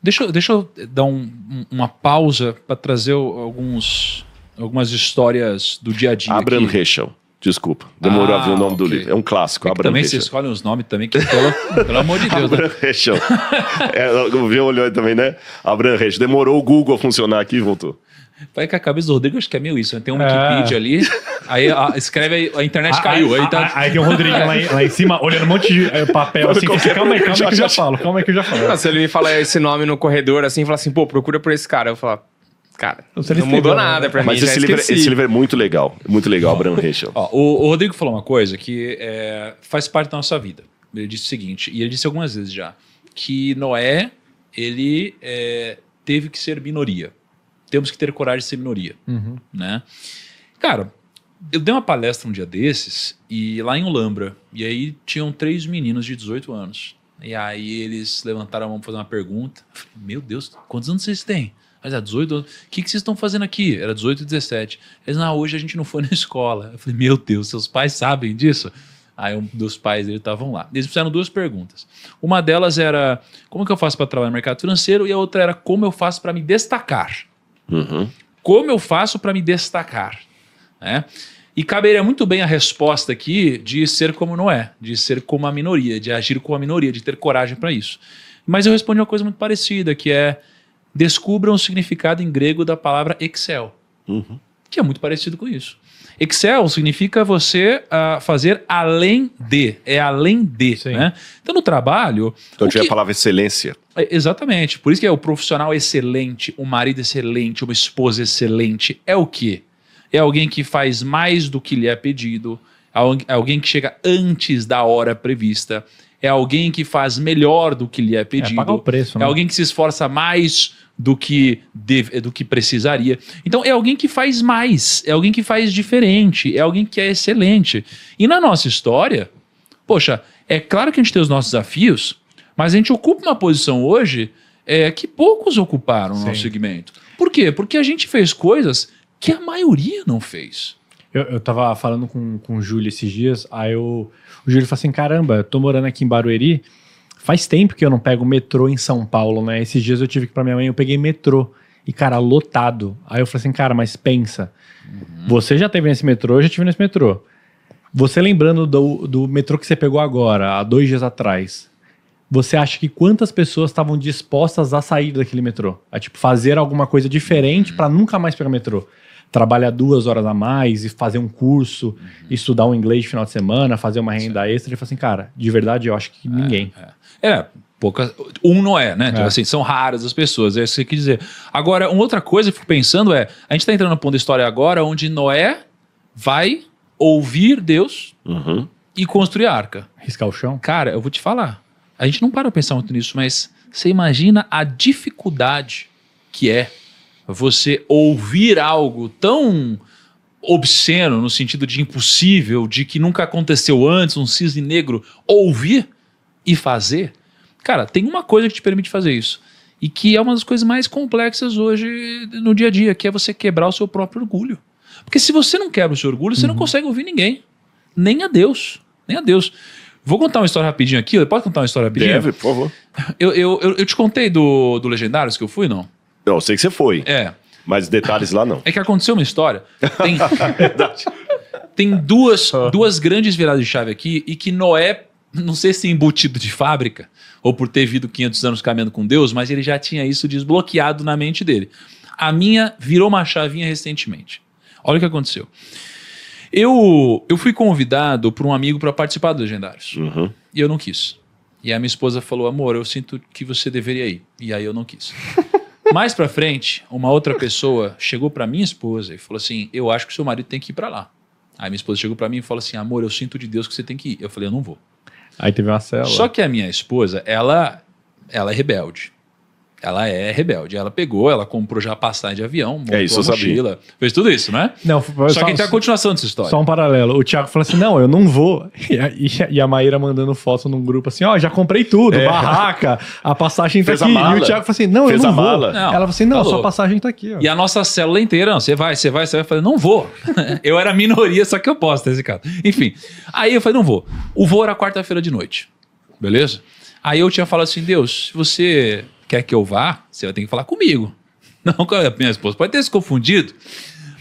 Deixa eu dar uma pausa para trazer algumas histórias do dia a dia. Abraham Heschel. Desculpa, demorou a ver o nome do livro. É um clássico, Abraham também Heschel. Você escolhe os nomes também, que pelo amor de Deus. Abraham Heschel. O Viu olhou aí também, né? Abraham Heschel. Demorou o Google a funcionar aqui e voltou. Vai que a cabeça do Rodrigo, acho que é meio isso. Né? Tem um Wikipedia ali, aí escreve, a internet caiu. Aí tem o Rodrigo lá em cima, olhando um monte de papel, assim, calma aí que eu já falo. Se ele me falar esse nome no corredor, assim, falar assim, pô, procura por esse cara. Eu falo, cara, não mudou nada pra mim. Mas esse livro é muito legal. Muito legal, Abraham Heschel. O Rodrigo falou uma coisa que faz parte da nossa vida. Ele disse o seguinte, e ele disse algumas vezes já, que Noé, ele teve que ser minoria. Temos que ter coragem de ser minoria. Né? Cara, eu dei uma palestra um dia desses, e lá em Ulambra, e aí tinham 3 meninos de 18 anos. E aí eles levantaram a mão para fazer uma pergunta. Eu falei, meu Deus, quantos anos vocês têm? Mas 18 anos. O que vocês estão fazendo aqui? Era 18 e 17. Eles, hoje a gente não foi na escola. Eu falei, meu Deus, seus pais sabem disso? Aí um dos pais dele estavam lá. Eles fizeram 2 perguntas. Uma delas era, como que eu faço para trabalhar no mercado financeiro? E a outra era, como eu faço para me destacar? Como eu faço para me destacar? Né? E caberia muito bem a resposta aqui de ser como Noé, de ser como a minoria, de agir como a minoria, de ter coragem para isso. Mas eu respondi uma coisa muito parecida, que é descubram o significado em grego da palavra Excel, que é muito parecido com isso. Excel significa você fazer além de, além de. Né? Então no trabalho... Então tinha a palavra excelência. Exatamente, por isso que é o profissional excelente, o marido excelente, uma esposa excelente. É o quê? É alguém que faz mais do que lhe é pedido, é alguém que chega antes da hora prevista, é alguém que faz melhor do que lhe é pedido, pagar o preço, né? É alguém que se esforça mais do que precisaria. Então é alguém que faz mais, é alguém que faz diferente, é alguém que é excelente. E na nossa história, poxa, é claro que a gente tem os nossos desafios, mas a gente ocupa uma posição hoje que poucos ocuparam no nosso segmento. Por quê? Porque a gente fez coisas que a maioria não fez. Eu tava falando com o Júlio esses dias, aí o Júlio falou assim, caramba, eu tô morando aqui em Barueri, faz tempo que eu não pego metrô em São Paulo, né? Esses dias eu tive que ir pra minha mãe, eu peguei metrô, e cara, lotado. Aí eu falei assim, cara, mas pensa, você já teve nesse metrô, eu já tive nesse metrô. Você lembrando do metrô que você pegou agora, há 2 dias atrás, você acha que quantas pessoas estavam dispostas a sair daquele metrô? A tipo, fazer alguma coisa diferente pra nunca mais pegar metrô? Trabalhar 2 horas a mais e fazer um curso, estudar um inglês de final de semana, fazer uma renda extra. Ele falou assim, cara, de verdade eu acho que ninguém. Poucas. Não é, né? Tipo assim, são raras as pessoas, é isso que você quer dizer. Agora, uma outra coisa que eu fico pensando a gente tá entrando no ponto da história agora onde Noé vai ouvir Deus e construir a arca. Riscar o chão? Cara, eu vou te falar. A gente não para pra pensar muito nisso, mas você imagina a dificuldade que é você ouvir algo tão obsceno, no sentido de impossível, de que nunca aconteceu antes, um cisne negro, ouvir e fazer. Cara, tem uma coisa que te permite fazer isso, e que é uma das coisas mais complexas hoje no dia a dia, que é você quebrar o seu próprio orgulho. Porque se você não quebra o seu orgulho, você não consegue ouvir ninguém, nem a Deus, nem a Deus. Vou contar uma história rapidinho aqui, pode contar uma história rapidinho? Deve, por favor. Eu te contei do Legendários que eu fui, não? Eu sei que você foi. Mas detalhes lá não. É que aconteceu uma história. Tem duas grandes viradas de chave aqui e que Noé, não sei se embutido de fábrica ou por ter vivido 500 anos caminhando com Deus, mas ele já tinha isso desbloqueado na mente dele. A minha virou uma chavinha recentemente. Olha o que aconteceu. Eu fui convidado por um amigo para participar dos Legendários. E eu não quis. E a minha esposa falou, amor, eu sinto que você deveria ir. E aí eu não quis. Mais pra frente, uma outra pessoa chegou pra minha esposa e falou assim, eu acho que o seu marido tem que ir pra lá. Aí minha esposa chegou pra mim e falou assim, amor, eu sinto de Deus que você tem que ir. Eu falei, eu não vou. Aí teve uma célula. Só que a minha esposa, ela é rebelde. Ela é rebelde. Ela pegou, ela comprou já a passagem de avião, montou a mochila, fez tudo isso, né? Não, só que tem a continuação dessa história. Só um paralelo. O Thiago falou assim, não, eu não vou. E a Maíra mandando foto num grupo assim, já comprei tudo, barraca, a passagem tá aqui. E o Thiago falou assim, não, eu não vou. Não, ela falou assim, não, sua passagem tá aqui. Ó. E a nossa célula inteira, não, você vai. Eu falei, não vou. Eu era minoria, só que eu posso nesse caso. Enfim, aí eu falei, não vou. O voo era quarta-feira de noite, beleza? Aí eu tinha falado assim, Deus, se você quer que eu vá, você vai ter que falar comigo. Não com a minha esposa. Pode ter se confundido.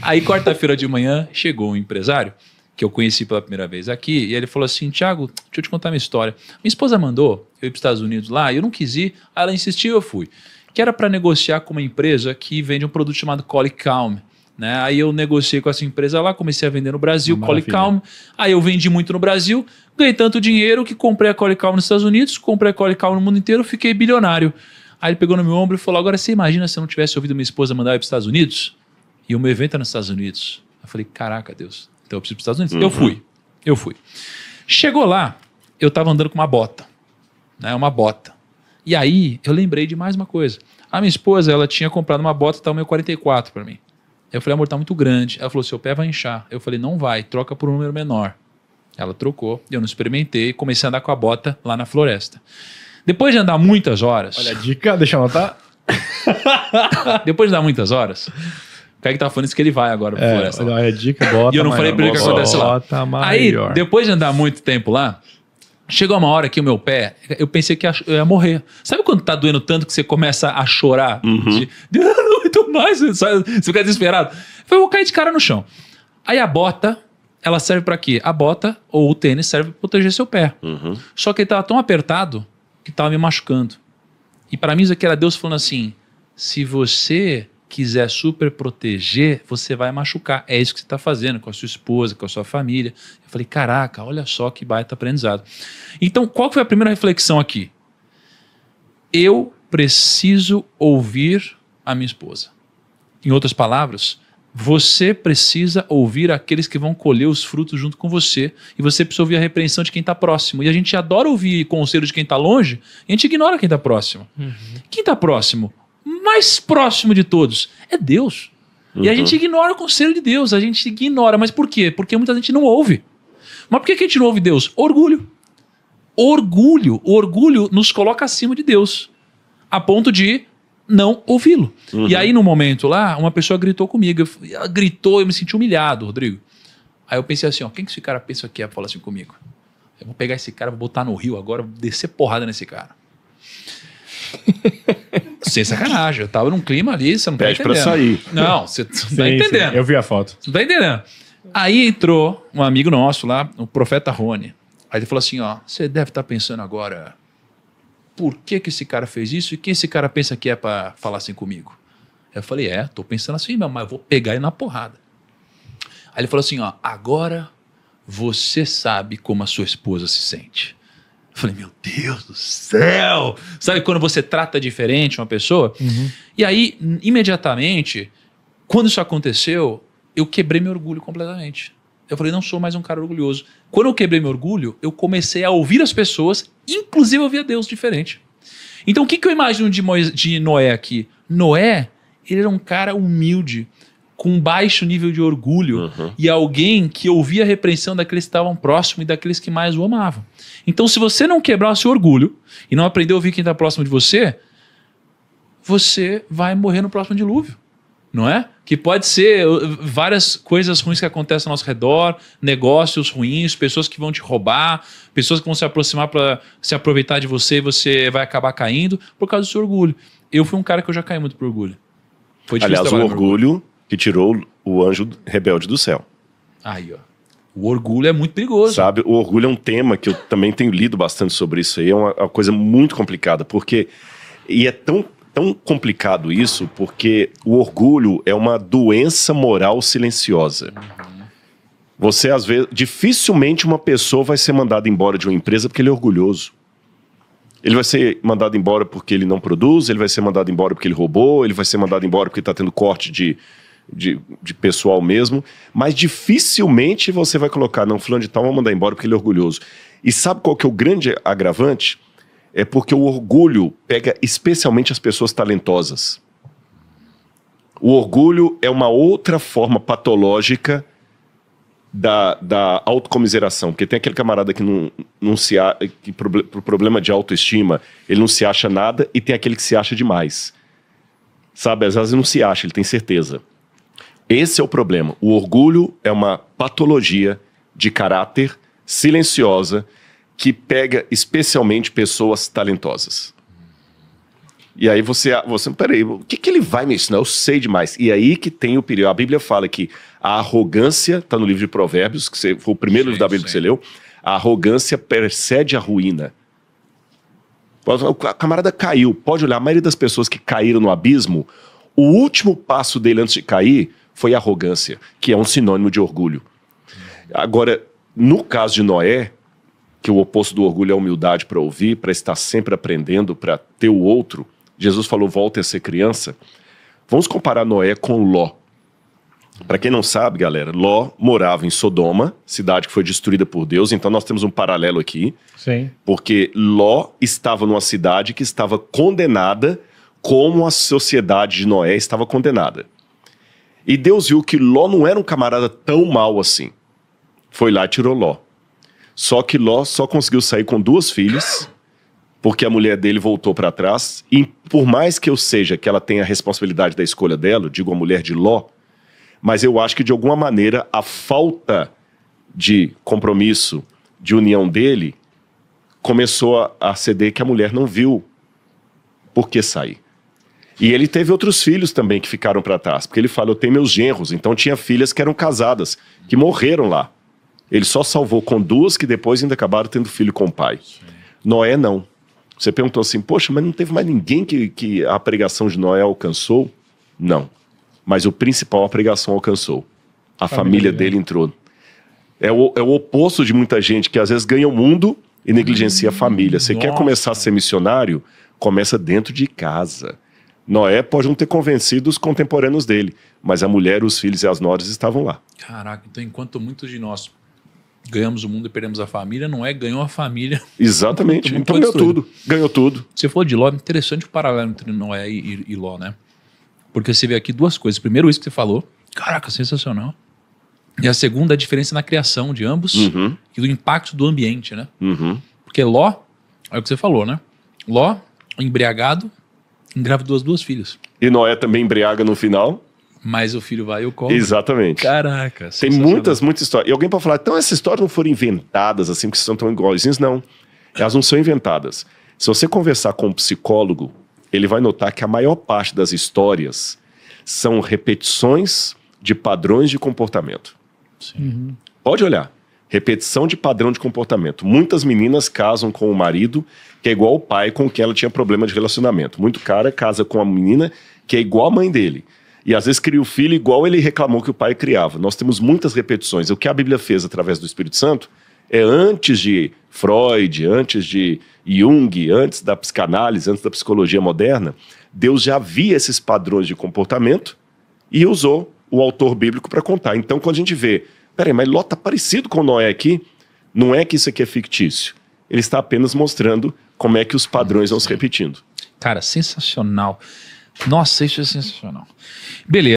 Aí, quarta-feira de manhã, chegou um empresário que eu conheci pela primeira vez aqui, e ele falou assim, Thiago, deixa eu te contar minha história. Minha esposa mandou eu ir para os Estados Unidos lá, e eu não quis ir, aí ela insistiu, eu fui. Que era para negociar com uma empresa que vende um produto chamado Colic Calm. Né? Aí eu negociei com essa empresa lá, comecei a vender no Brasil, Colic Calm. Aí eu vendi muito no Brasil, ganhei tanto dinheiro que comprei a Colic Calm nos Estados Unidos, comprei a Colic Calm no mundo inteiro, fiquei bilionário. Aí ele pegou no meu ombro e falou, agora você imagina se eu não tivesse ouvido minha esposa mandar eu ir para os Estados Unidos? E o meu evento é nos Estados Unidos. Eu falei, caraca, Deus, então eu preciso ir para os Estados Unidos. Eu fui. Chegou lá, eu estava andando com uma bota, né? Uma bota. E aí eu lembrei de mais uma coisa. A minha esposa, ela tinha comprado uma bota, tá o meu 44 para mim. Eu falei, amor, tá muito grande. Ela falou, seu pé vai inchar. Eu falei, não vai, troca por um número menor. Ela trocou, eu não experimentei, comecei a andar com a bota lá na floresta. Depois de andar muitas horas... Olha a dica, deixa eu anotar. Depois de andar muitas horas, o Kaique tá falando isso que ele vai agora pra floresta. Olha a dica, bota e eu não falei pra ele o que acontece lá. Aí, depois de andar muito tempo lá, chegou uma hora que o meu pé, eu pensei que eu ia morrer. Sabe quando tá doendo tanto que você começa a chorar? Não aguento mais, você fica desesperado. Eu vou cair de cara no chão. Aí a bota, ela serve pra quê? A bota ou o tênis serve pra proteger seu pé. Só que ele tava tão apertado que tava me machucando. E pra mim isso aqui era Deus falando assim, se você quiser super proteger, você vai machucar. É isso que você está fazendo com a sua esposa, com a sua família. Eu falei, caraca, olha só que baita aprendizado. Então, qual foi a primeira reflexão aqui? Eu preciso ouvir a minha esposa. Em outras palavras, você precisa ouvir aqueles que vão colher os frutos junto com você, e você precisa ouvir a repreensão de quem está próximo. E a gente adora ouvir conselho de quem está longe, e a gente ignora quem está próximo. Quem está próximo? Mais próximo de todos é Deus. E a gente ignora o conselho de Deus, a gente ignora. Mas por quê? Porque muita gente não ouve. Mas por que a gente não ouve Deus? Orgulho. Orgulho. O orgulho nos coloca acima de Deus, a ponto de não ouvi-lo. E aí, no momento lá, uma pessoa gritou comigo. Ela gritou, eu me senti humilhado, Rodrigo. Aí eu pensei assim, ó, quem que esse cara pensa que é pra falar assim comigo? Eu vou pegar esse cara, vou botar no rio agora, vou descer porrada nesse cara. Sem sacanagem, eu tava num clima ali, você não tá entendendo. Pede pra sair. Não, você não tá entendendo. Eu vi a foto. Você não tá entendendo. Aí entrou um amigo nosso lá, o profeta Rony. Aí ele falou assim, ó, você deve estar pensando agora, por que esse cara fez isso e quem esse cara pensa que é pra falar assim comigo? Eu falei, tô pensando assim mesmo, mas eu vou pegar ele na porrada. Aí ele falou assim, ó, agora você sabe como a sua esposa se sente. Eu falei, meu Deus do céu! Sabe quando você trata diferente uma pessoa? E aí, imediatamente, quando isso aconteceu, eu quebrei meu orgulho completamente. Eu falei, não sou mais um cara orgulhoso. Quando eu quebrei meu orgulho, eu comecei a ouvir as pessoas, inclusive ouvir a Deus diferente. Então, o que eu imagino de Noé aqui? Noé, ele era um cara humilde, com baixo nível de orgulho, e alguém que ouvia a repreensão daqueles que estavam próximos e daqueles que mais o amavam. Então, se você não quebrar o seu orgulho e não aprender a ouvir quem está próximo de você, você vai morrer no próximo dilúvio, não é? Que pode ser várias coisas ruins que acontecem ao nosso redor, negócios ruins, pessoas que vão te roubar, pessoas que vão se aproximar para se aproveitar de você e você vai acabar caindo por causa do seu orgulho. Eu fui um cara que eu já caí muito por orgulho. Foi difícil. Aliás, o orgulho que tirou o anjo rebelde do céu. Aí, ó. O orgulho é muito perigoso. Sabe, o orgulho é um tema que eu também tenho lido bastante sobre isso aí. É uma coisa muito complicada, porque... E é tão complicado isso, porque o orgulho é uma doença moral silenciosa. Você, às vezes... Dificilmente uma pessoa vai ser mandada embora de uma empresa porque ele é orgulhoso. Ele vai ser mandado embora porque ele não produz, ele vai ser mandado embora porque ele roubou, ele vai ser mandado embora porque está tendo corte de pessoal mesmo, mas dificilmente você vai colocar, não, fulano de tal, vamos mandar embora porque ele é orgulhoso. E sabe qual que é o grande agravante? É porque o orgulho pega especialmente as pessoas talentosas. O orgulho é uma outra forma patológica da autocomiseração, porque tem aquele camarada que não se que pro problema de autoestima, ele não se acha nada, e tem aquele que se acha demais. Sabe, às vezes não se acha, ele tem certeza. Esse é o problema. O orgulho é uma patologia de caráter silenciosa que pega especialmente pessoas talentosas. E aí peraí, o que ele vai me ensinar? Eu sei demais. E aí que tem o perigo. A Bíblia fala que a arrogância, está no livro de Provérbios, que foi o primeiro livro da Bíblia que você leu, a arrogância precede a ruína. O camarada caiu, pode olhar, a maioria das pessoas que caíram no abismo, o último passo dele antes de cair foi a arrogância, que é um sinônimo de orgulho. Agora, no caso de Noé, que o oposto do orgulho é a humildade para ouvir, para estar sempre aprendendo, para ter o outro, Jesus falou, voltem a ser criança. Vamos comparar Noé com Ló. Para quem não sabe, galera, Ló morava em Sodoma, cidade que foi destruída por Deus, então nós temos um paralelo aqui. Sim. Porque Ló estava numa cidade que estava condenada como a sociedade de Noé estava condenada. E Deus viu que Ló não era um camarada tão mau assim. Foi lá e tirou Ló. Só que Ló só conseguiu sair com 2 filhas, porque a mulher dele voltou para trás. E por mais que ela tenha a responsabilidade da escolha dela, digo a mulher de Ló, mas eu acho que de alguma maneira a falta de compromisso, de união dele, começou a ceder que a mulher não viu por que sair. E ele teve outros filhos também que ficaram para trás, porque ele fala, eu tenho meus genros, então tinha filhas que eram casadas, que morreram lá. Ele só salvou com 2 que depois ainda acabaram tendo filho com o pai. Sim. Noé não. Você perguntou assim, poxa, mas não teve mais ninguém que a pregação de Noé alcançou? Não. Mas o principal a pregação alcançou. A família dele entrou. É o oposto de muita gente que às vezes ganha o mundo e negligencia a família. Você quer começar a ser missionário? Começa dentro de casa. Noé pode não ter convencido os contemporâneos dele, mas a mulher, os filhos e as noras estavam lá. Caraca, então enquanto muitos de nós ganhamos o mundo e perdemos a família, Noé ganhou a família. Exatamente, então ganhou tudo. Ganhou tudo. Você falou de Ló, interessante o paralelo entre Noé e Ló, né? Porque você vê aqui 2 coisas. Primeiro, isso que você falou, caraca, sensacional. E a segunda, a diferença na criação de ambos e do impacto do ambiente, né? Porque Ló, é o que você falou, né? Ló, embriagado, engravidou as 2 filhas. E Noé também embriaga no final. Mas o filho vai e o come. Exatamente. Caraca. Tem muitas histórias. E alguém pode falar, então essas histórias não foram inventadas assim, porque são tão iguaizinhas? Não. Elas não são inventadas. Se você conversar com um psicólogo, ele vai notar que a maior parte das histórias são repetições de padrões de comportamento. Sim. Pode olhar. Repetição de padrão de comportamento. Muitas meninas casam com o marido que é igual ao pai com quem ela tinha problema de relacionamento. Muito cara casa com a menina que é igual a mãe dele. E às vezes cria o filho igual ele reclamou que o pai criava. Nós temos muitas repetições. O que a Bíblia fez através do Espírito Santo é antes de Freud, antes de Jung, antes da psicanálise, antes da psicologia moderna, Deus já via esses padrões de comportamento e usou o autor bíblico para contar. Então, quando a gente vê, peraí, mas Ló está parecido com Noé aqui, não é que isso aqui é fictício. Ele está apenas mostrando como é que os padrões vão se repetindo. Cara, sensacional. Nossa, isso é sensacional. Beleza.